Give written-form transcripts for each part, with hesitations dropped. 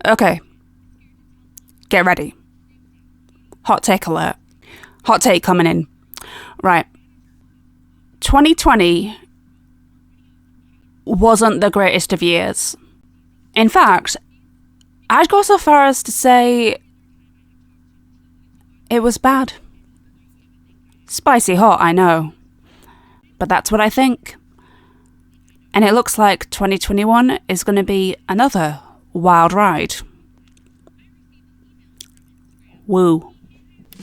Okay, get ready. Hot take alert. Hot take coming in. Right. 2020 wasn't the greatest of years. In fact, I'd go so far as to say it was bad. Spicy hot, I know. But that's what I think. And it looks like 2021 is going to be another wild ride. Woo.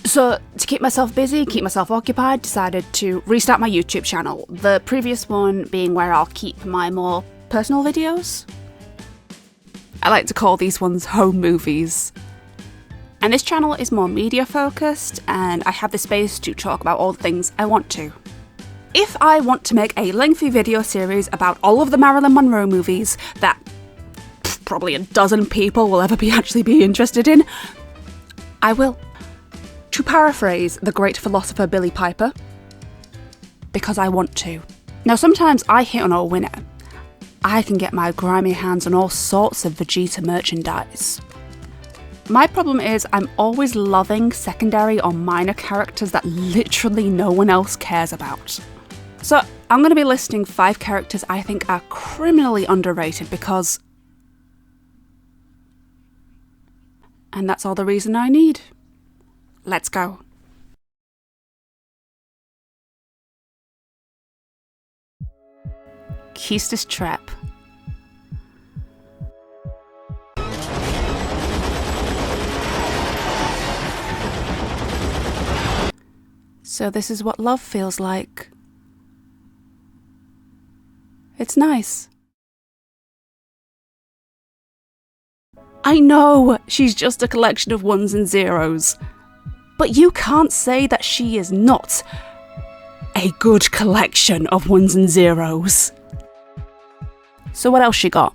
So, to keep myself busy, keep myself occupied, decided to restart my YouTube channel. The previous one being where I'll keep my more personal videos. I like to call these ones home movies. And this channel is more media focused, and I have the space to talk about all the things I want to. If I want to make a lengthy video series about all of the Marilyn Monroe movies that probably a dozen people will ever actually be interested in, I will. To paraphrase the great philosopher Billy Piper, because I want to. Now sometimes I hit on a winner. I can get my grimy hands on all sorts of Vegeta merchandise. My problem is I'm always loving secondary or minor characters that literally no one else cares about. So I'm going to be listing 5 characters I think are criminally underrated because... And that's all the reason I need. Let's go. Keistis Trap. So this is what love feels like. It's nice. I know she's just a collection of ones and zeros. But you can't say that she is not a good collection of ones and zeros. So what else she got?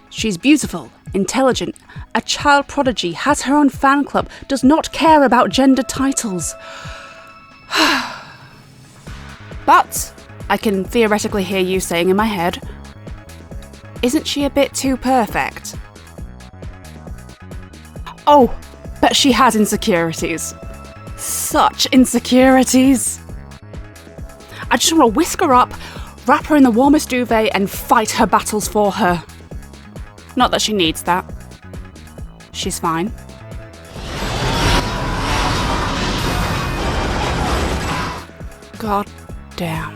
She's beautiful, intelligent, a child prodigy, has her own fan club, does not care about gender titles. But I can theoretically hear you saying in my head, isn't she a bit too perfect? Oh, but she has insecurities. Such insecurities. I just want to whisk her up, wrap her in the warmest duvet and fight her battles for her. Not that she needs that. She's fine. God damn.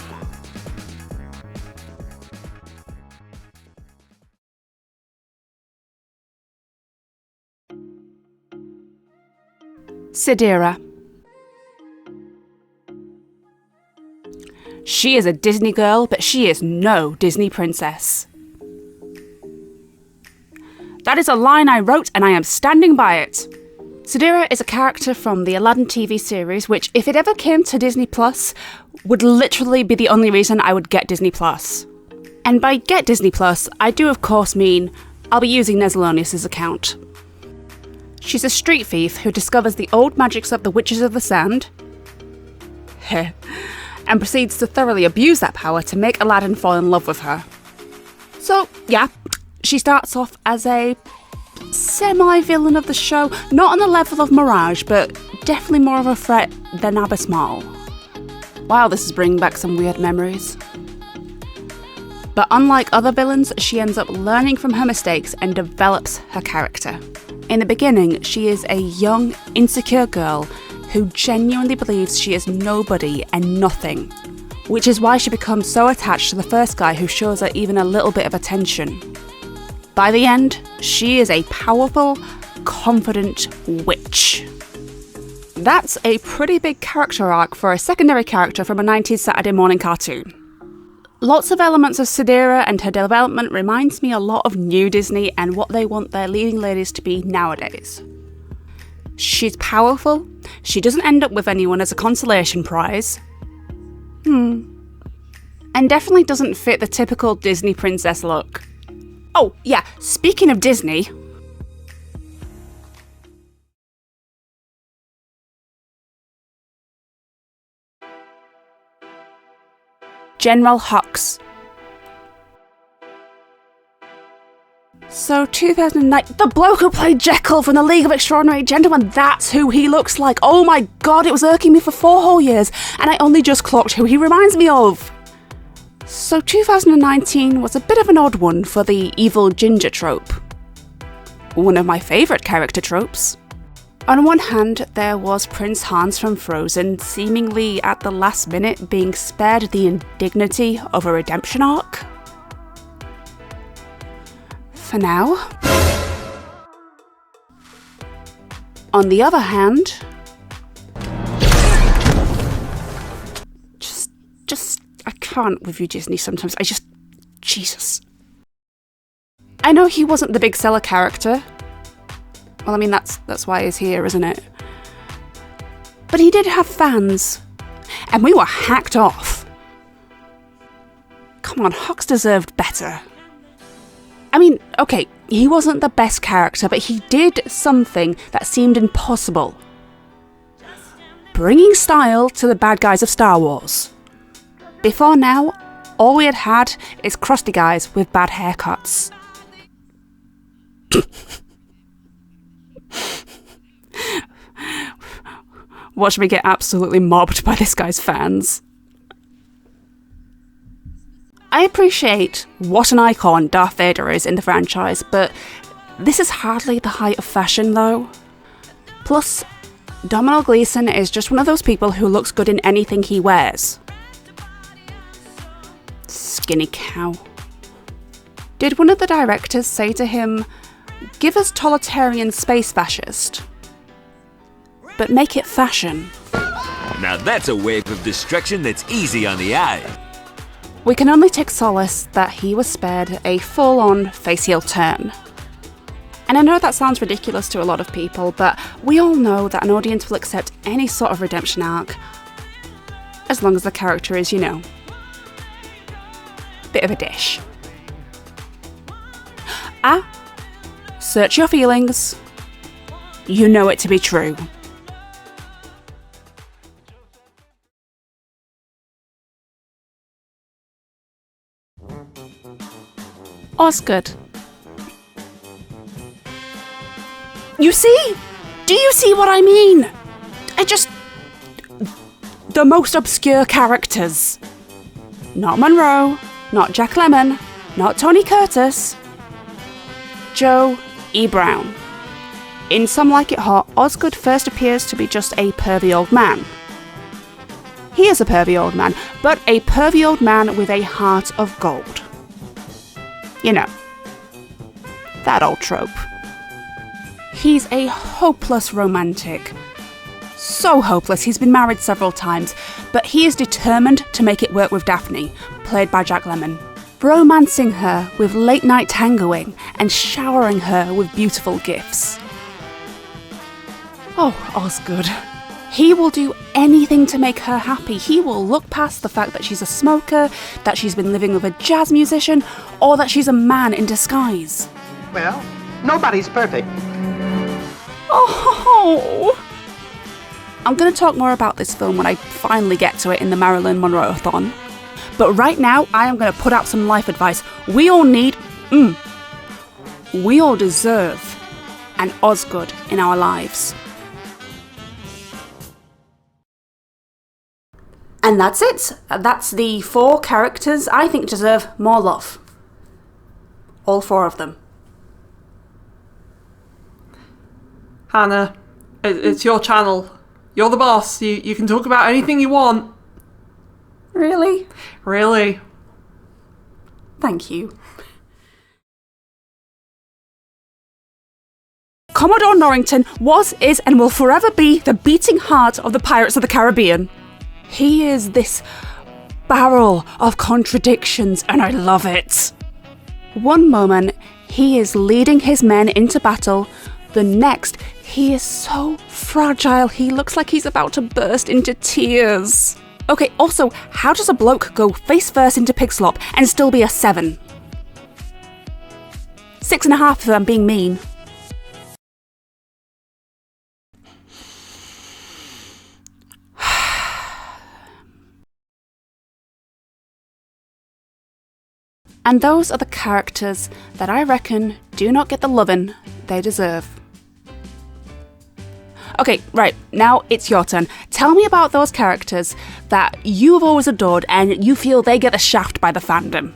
Sadeera. She is a Disney girl, but she is no Disney princess. That is a line I wrote and I am standing by it. Sadeera is a character from the Aladdin TV series, which, if it ever came to Disney Plus, would literally be the only reason I would get Disney Plus. And by get Disney Plus, I do of course mean I'll be using Nesalonius' account. She's a street thief who discovers the old magics of the Witches of the Sand and proceeds to thoroughly abuse that power to make Aladdin fall in love with her. So, yeah, she starts off as a semi-villain of the show, not on the level of Mirage, but definitely more of a threat than Abysmal. Wow, this is bringing back some weird memories. But unlike other villains, she ends up learning from her mistakes and develops her character. In the beginning, she is a young, insecure girl who genuinely believes she is nobody and nothing, which is why she becomes so attached to the first guy who shows her even a little bit of attention. By the end, she is a powerful, confident witch. That's a pretty big character arc for a secondary character from a 90s Saturday morning cartoon. Lots of elements of Sadeera and her development reminds me a lot of New Disney and what they want their leading ladies to be nowadays. She's powerful, she doesn't end up with anyone as a consolation prize. And definitely doesn't fit the typical Disney princess look. Oh yeah, speaking of Disney... General Hux. So 2009, the bloke who played Jekyll from the League of Extraordinary Gentlemen, that's who he looks like. Oh my god, it was irking me for 4 whole years, and I only just clocked who he reminds me of. So 2019 was a bit of an odd one for the evil ginger trope. One of my favourite character tropes. On one hand, there was Prince Hans from Frozen, seemingly at the last minute being spared the indignity of a redemption arc. For now. On the other hand, I can't with you, Disney, sometimes. Jesus. I know he wasn't the big seller character. Well, I mean, that's why he's here, isn't it? But he did have fans, and we were hacked off. Come on, Hux deserved better. I mean, okay, he wasn't the best character, but he did something that seemed impossible. Bringing style to the bad guys of Star Wars. Before now, all we had is crusty guys with bad haircuts. Watch me get absolutely mobbed by this guy's fans. I appreciate what an icon Darth Vader is in the franchise, but this is hardly the height of fashion though. Plus, Domhnall Gleeson is just one of those people who looks good in anything he wears. Skinny cow. Did one of the directors say to him, "Give us totalitarian space fascist, but make it fashion"? Now that's a wave of destruction that's easy on the eye. We can only take solace that he was spared a full-on face-heel turn. And I know that sounds ridiculous to a lot of people, but we all know that an audience will accept any sort of redemption arc, as long as the character is, bit of a dish. Search your feelings. You know it to be true. Osgood. You see? Do you see what I mean? The most obscure characters. Not Monroe, not Jack Lemmon, not Tony Curtis. Joe E. Brown. In Some Like It Hot, Osgood first appears to be just a pervy old man. He is a pervy old man, but a pervy old man with a heart of gold. That old trope. He's a hopeless romantic. So hopeless, he's been married several times, but he is determined to make it work with Daphne, played by Jack Lemmon, romancing her with late-night tangoing and showering her with beautiful gifts. Oh, Osgood. He will do anything to make her happy. He will look past the fact that she's a smoker, that she's been living with a jazz musician, or that she's a man in disguise. Well, nobody's perfect. Oh! I'm going to talk more about this film when I finally get to it in the Marilyn Monroe-a-thon. But right now, I am going to put out some life advice. We all deserve an Osgood in our lives. And that's it. That's the 4 characters I think deserve more love. All 4 of them. Hannah, it's your channel. You're the boss. You can talk about anything you want. Really? Really. Thank you. Commodore Norrington was, is, and will forever be the beating heart of the Pirates of the Caribbean. He is this barrel of contradictions, and I love it. One moment, he is leading his men into battle. The next, he is so fragile, he looks like he's about to burst into tears. Okay, also, how does a bloke go face first into pig slop and still be a 7? 6.5 if I'm being mean. And those are the characters that I reckon do not get the loving they deserve. Okay, right, now it's your turn. Tell me about those characters that you have always adored and you feel they get the shaft by the fandom.